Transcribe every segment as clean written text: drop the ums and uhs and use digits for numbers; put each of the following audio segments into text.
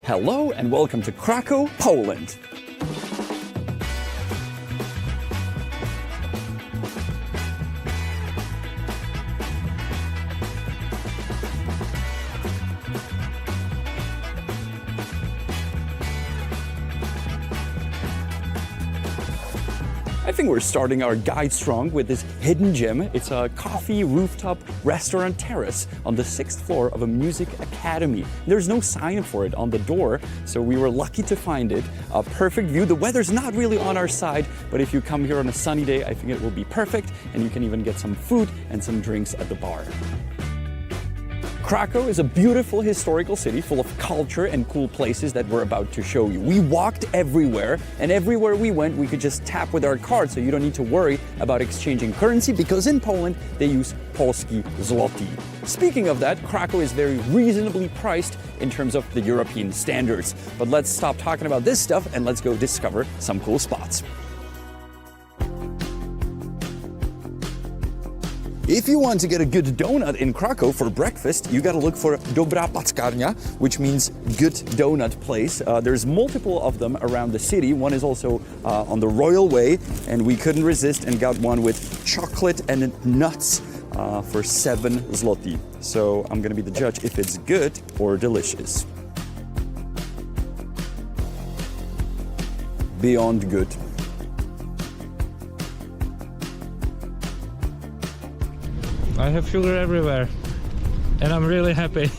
Hello and welcome to Cracow, Poland. I think we're starting our guide strong with this hidden gem. It's a coffee rooftop restaurant terrace on the 6th floor of a music academy. There's no sign for it on the door, so we were lucky to find it. A perfect view. The weather's not really on our side, but if you come here on a sunny day, I think it will be perfect, and you can even get some food and some drinks at the bar. Cracow is a beautiful historical city full of culture and cool places that we're about to show you. We walked everywhere, and everywhere we went, we could just tap with our card, so you don't need to worry about exchanging currency, because in Poland, they use polski zloty. Speaking of that, Cracow is very reasonably priced in terms of the European standards. But let's stop talking about this stuff and let's go discover some cool spots. If you want to get a good donut in Cracow for breakfast, you gotta look for Dobra Packarnia, which means good donut place. There's multiple of them around the city. One is also on the Royal Way, and we couldn't resist and got one with chocolate and nuts for 7 zloty. So I'm gonna be the judge if it's good or delicious. Beyond good. I have sugar everywhere, and I'm really happy.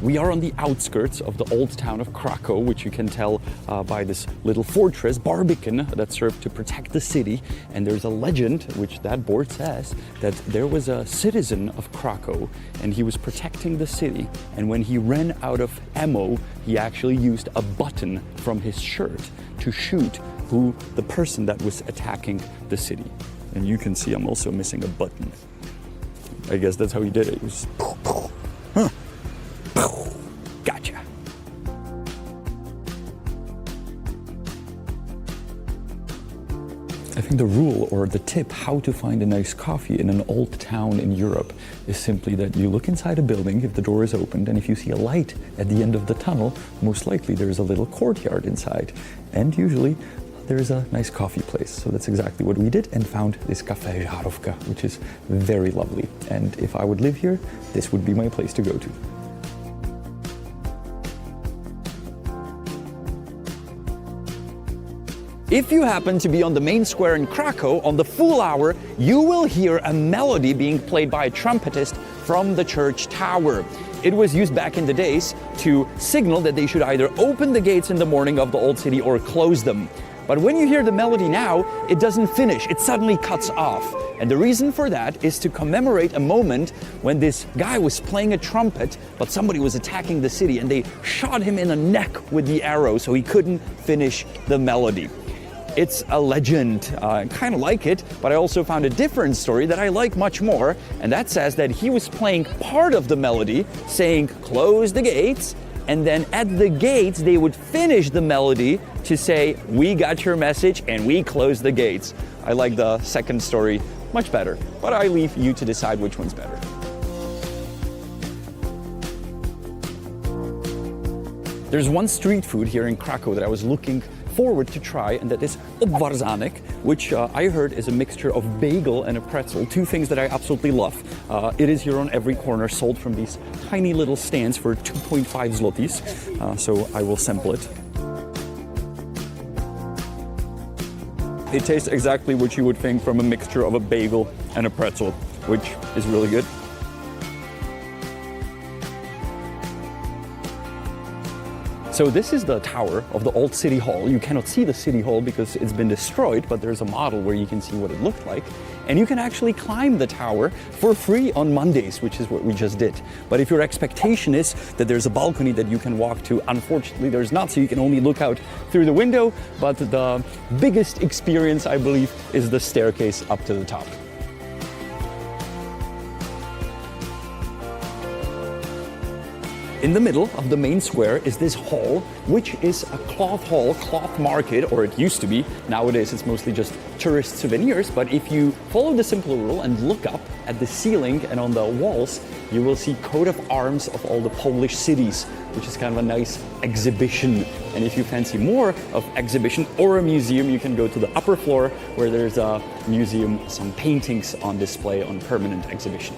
We are on the outskirts of the old town of Cracow, which you can tell by this little fortress, Barbican, that's served to protect the city. And there's a legend, which that board says, that there was a citizen of Cracow and he was protecting the city. And when he ran out of ammo, he actually used a button from his shirt to shoot the person that was attacking the city. And you can see I'm also missing a button. I guess that's how he did it. It was gotcha. I think the rule or the tip how to find a nice coffee in an old town in Europe is simply that you look inside a building if the door is opened, and if you see a light at the end of the tunnel, most likely there's a little courtyard inside. And usually there's a nice coffee place. So that's exactly what we did and found this Cafe Żarówka, which is very lovely. And if I would live here, this would be my place to go to. If you happen to be on the main square in Cracow on the full hour, you will hear a melody being played by a trumpetist from the church tower. It was used back in the days to signal that they should either open the gates in the morning of the old city or close them. But when you hear the melody now, it doesn't finish, it suddenly cuts off. And the reason for that is to commemorate a moment when this guy was playing a trumpet, but somebody was attacking the city and they shot him in the neck with the arrow, so he couldn't finish the melody. It's a legend. I kind of like it, but I also found a different story that I like much more, and that says that he was playing part of the melody, saying, "Close the gates," and then at the gates they would finish the melody to say, "We got your message and we close the gates." I like the second story much better, but I leave you to decide which one's better. There's one street food here in Cracow that I was looking forward to try, and that is obwarzanek, which I heard is a mixture of bagel and a pretzel, two things that I absolutely love. It is here on every corner, sold from these tiny little stands for 2.5 zlotys, so I will sample it. It tastes exactly what you would think from a mixture of a bagel and a pretzel, which is really good. So this is the tower of the old city hall. You cannot see the city hall because it's been destroyed, but there's a model where you can see what it looked like. And you can actually climb the tower for free on Mondays, which is what we just did. But if your expectation is that there's a balcony that you can walk to, unfortunately there's not, so you can only look out through the window. But the biggest experience, I believe, is the staircase up to the top. In the middle of the main square is this hall, which is a cloth hall, cloth market, or it used to be. Nowadays it's mostly just tourist souvenirs, but if you follow the simple rule and look up at the ceiling and on the walls, you will see coat of arms of all the Polish cities, which is kind of a nice exhibition. And if you fancy more of exhibition or a museum, you can go to the upper floor where there's a museum, some paintings on display on permanent exhibition.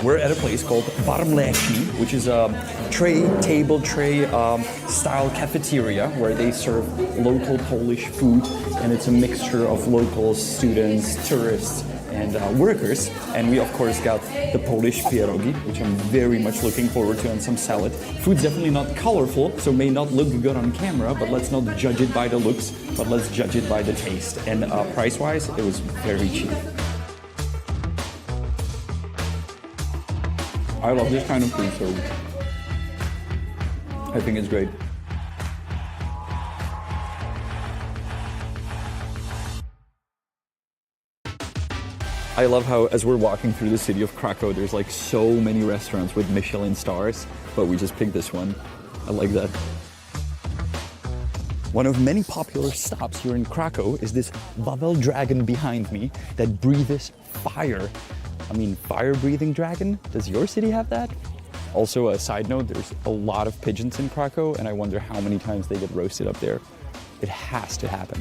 We're at a place called Barmleki, which is a table tray style cafeteria where they serve local Polish food, and it's a mixture of locals, students, tourists, and workers. And we of course got the Polish pierogi, which I'm very much looking forward to, and some salad. Food's definitely not colorful, so may not look good on camera, but let's not judge it by the looks, but let's judge it by the taste. And price-wise, it was very cheap. I love this kind of food, so I think it's great. I love how, as we're walking through the city of Krakow, there's like so many restaurants with Michelin stars, but we just picked this one. I like that. One of many popular stops here in Krakow is this Wawel dragon behind me that breathes fire. I mean, fire-breathing dragon? Does your city have that? Also, a side note, there's a lot of pigeons in Krakow, and I wonder how many times they get roasted up there. It has to happen.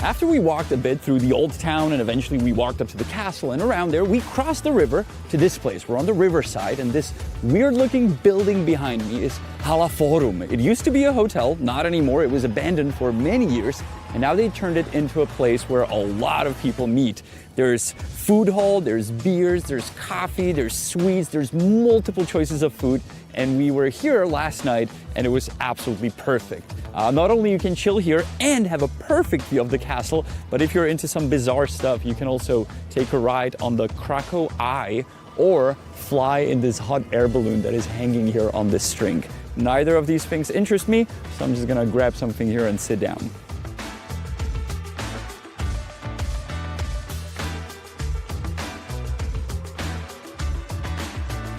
After we walked a bit through the old town and eventually we walked up to the castle and around there, we crossed the river to this place. We're on the riverside, and this weird-looking building behind me is Hala Forum. It used to be a hotel, not anymore. It was abandoned for many years, and now they turned it into a place where a lot of people meet. There's food hall, there's beers, there's coffee, there's sweets, there's multiple choices of food. And we were here last night and it was absolutely perfect. Not only you can chill here and have a perfect view of the castle, but if you're into some bizarre stuff, you can also take a ride on the Cracow Eye or fly in this hot air balloon that is hanging here on this string. Neither of these things interest me, so I'm just gonna grab something here and sit down.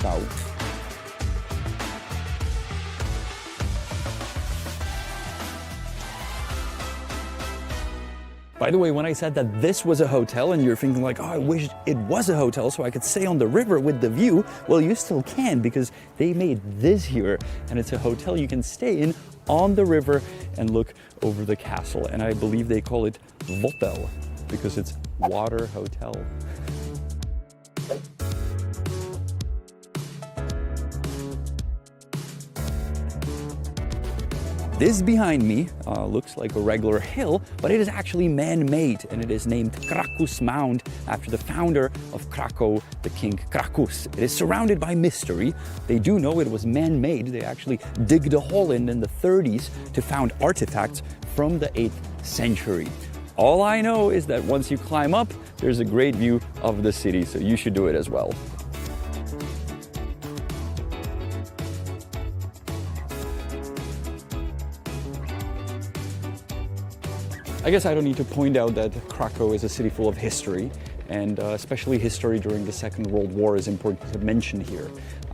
Wow. By the way, when I said that this was a hotel and you're thinking like, oh, I wish it was a hotel so I could stay on the river with the view, well, you still can, because they made this here and it's a hotel you can stay in on the river and look over the castle. And I believe they call it Wotel because it's water hotel. This behind me looks like a regular hill, but it is actually man-made, and it is named Krakus Mound after the founder of Krakow, the King Krakus. It is surrounded by mystery. They do know it was man-made. They actually digged a hole in the 30s to found artifacts from the 8th century. All I know is that once you climb up, there's a great view of the city, so you should do it as well. I guess I don't need to point out that Krakow is a city full of history, and especially history during the Second World War is important to mention here.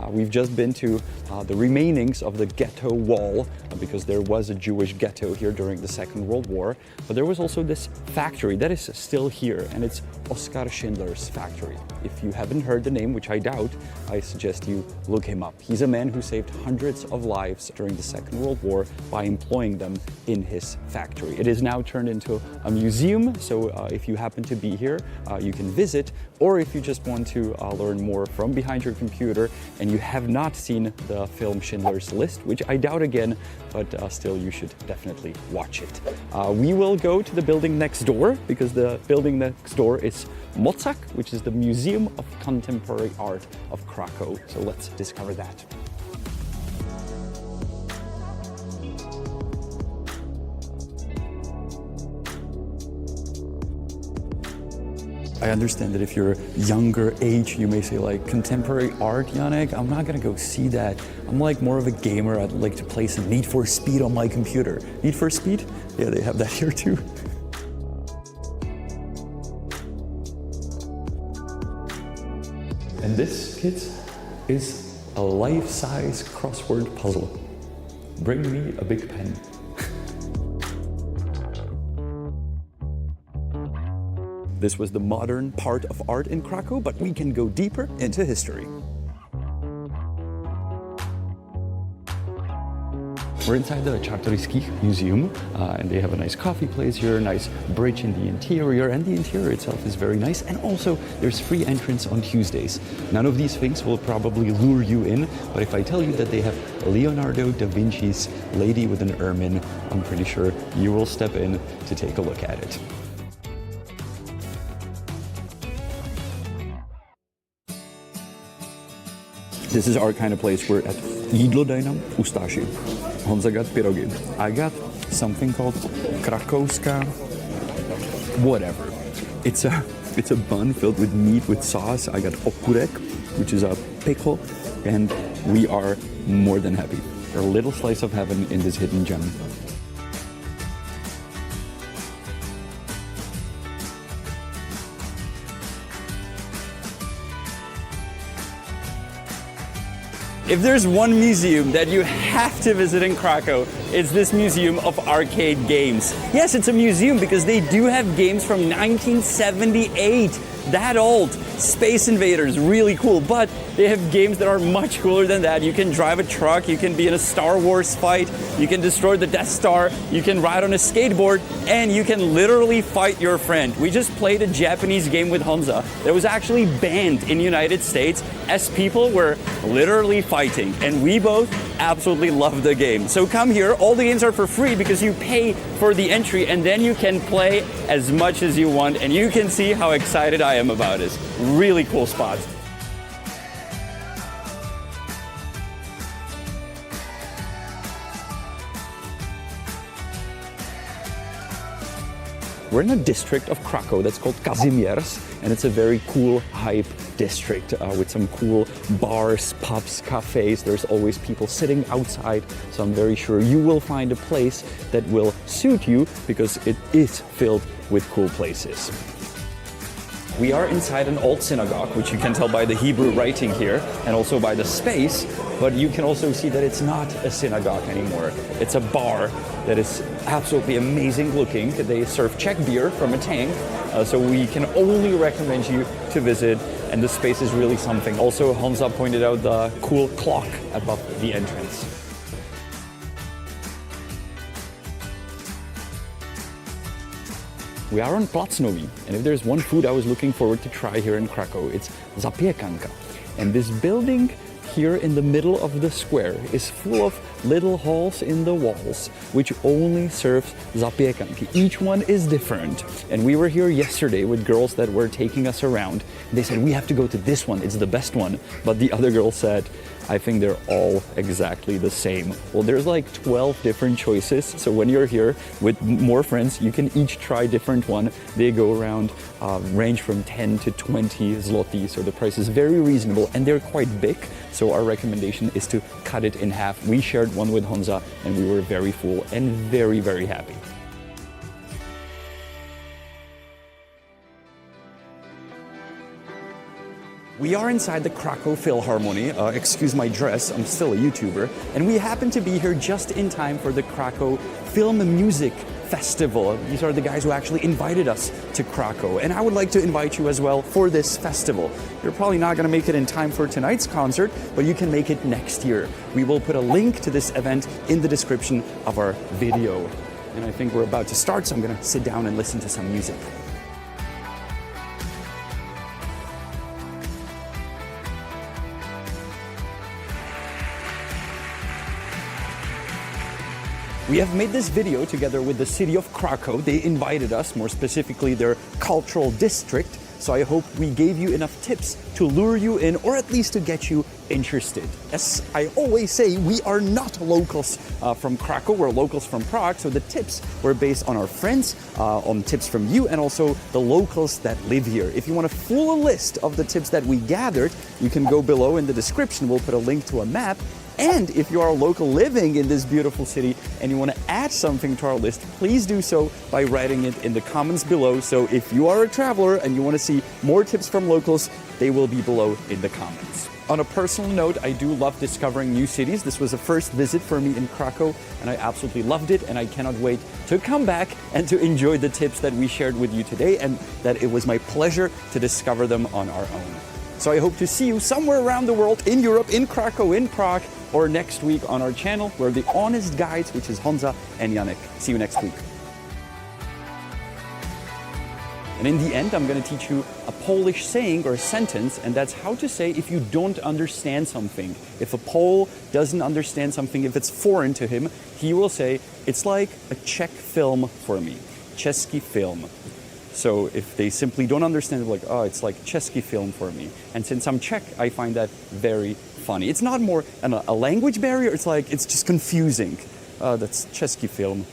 We've just been to the remainings of the ghetto wall, because there was a Jewish ghetto here during the Second World War, but there was also this factory that is still here, and it's Oskar Schindler's factory. If you haven't heard the name, which I doubt, I suggest you look him up. He's a man who saved hundreds of lives during the Second World War by employing them in his factory. It is now turned into a museum, so if you happen to be here, you can visit, or if you just want to learn more from behind your computer and you have not seen the film Schindler's List, which I doubt again, but still you should definitely watch it. We will go to the building next door, because the building next door is Mozak, which is the Museum of Contemporary Art of Krakow. So let's discover that. I understand that if you're younger age, you may say like contemporary art, Yannick. I'm not gonna go see that. I'm like more of a gamer. I'd like to play some Need for Speed on my computer. Need for Speed? Yeah, they have that here too. And this, kids, is a life-size crossword puzzle. Bring me a big pen. This was the modern part of art in Krakow, but we can go deeper into history. We're inside the Czartoryskich Museum, and they have a nice coffee place here, a nice bridge in the interior, and the interior itself is very nice. And also, there's free entrance on Tuesdays. None of these things will probably lure you in, but if I tell you that they have Leonardo da Vinci's Lady with an Ermine, I'm pretty sure you will step in to take a look at it. This is our kind of place. We're at Jídlo daj nám Ustaši. Honza got pierogi. I got something called Krakowska whatever. It's a bun filled with meat with sauce. I got okurek, which is a pickle, and we are more than happy. A little slice of heaven in this hidden gem. If there's one museum that you have to visit in Krakow, it's this Museum of Arcade Games. Yes, it's a museum because they do have games from 1978. That old. Space Invaders, really cool, but they have games that are much cooler than that. You can drive a truck, you can be in a Star Wars fight, you can destroy the Death Star, you can ride on a skateboard, and you can literally fight your friend. We just played a Japanese game with Honza that was actually banned in the United States as people were literally fighting, and we both absolutely love the game. So come here, all the games are for free because you pay for the entry, and then you can play as much as you want, and you can see how excited I am about it. Really cool spot. We're in a district of Krakow that's called Kazimierz, and it's a very cool, hype district with some cool bars, pubs, cafes. There's always people sitting outside, so I'm very sure you will find a place that will suit you because it is filled with cool places. We are inside an old synagogue, which you can tell by the Hebrew writing here and also by the space, but you can also see that it's not a synagogue anymore. It's a bar that is absolutely amazing looking. They serve Czech beer from a tank, so we can only recommend you to visit, and the space is really something. Also, Honza pointed out the cool clock above the entrance. We are on Plac Nový, and if there's one food I was looking forward to try here in Krakow, it's zapiekanka. And this building here in the middle of the square is full of little holes in the walls, which only serves zapiekanki. Each one is different. And we were here yesterday with girls that were taking us around. They said, we have to go to this one, it's the best one. But the other girl said, I think they're all exactly the same. Well, there's like 12 different choices. So when you're here with more friends, you can each try different one. They go around, range from 10 to 20 zloty. So the price is very reasonable and they're quite big. So our recommendation is to cut it in half. We shared one with Honza and we were very full and very, very happy. We are inside the Cracow Philharmonic. Excuse my dress, I'm still a YouTuber. And we happen to be here just in time for the Cracow Film and Music Festival. These are the guys who actually invited us to Krakow. And I would like to invite you as well for this festival. You're probably not going to make it in time for tonight's concert, but you can make it next year. We will put a link to this event in the description of our video. And I think we're about to start, so I'm going to sit down and listen to some music. We have made this video together with the city of Krakow. They invited us, more specifically their cultural district. So I hope we gave you enough tips to lure you in, or at least to get you interested. As I always say, we are not locals from Krakow, we're locals from Prague, so the tips were based on our friends, on tips from you, and also the locals that live here. If you want a full list of the tips that we gathered, you can go below in the description. We'll put a link to a map. And if you are a local living in this beautiful city and you want to add something to our list, please do so by writing it in the comments below. So if you are a traveler and you want to see more tips from locals, they will be below in the comments. On a personal note, I do love discovering new cities. This was a first visit for me in Krakow, and I absolutely loved it, and I cannot wait to come back and to enjoy the tips that we shared with you today, and that it was my pleasure to discover them on our own. So I hope to see you somewhere around the world, in Europe, in Krakow, in Prague, or next week on our channel. We're the Honest Guides, which is Honza and Janek. See you next week. And in the end, I'm going to teach you a Polish saying or a sentence, and that's how to say if you don't understand something. If a Pole doesn't understand something, if it's foreign to him, he will say, it's like a Czech film for me. Český film. So if they simply don't understand it, like, oh, it's like Český film for me. And since I'm Czech, I find that very funny. It's not more a language barrier, it's just confusing. That's Český film.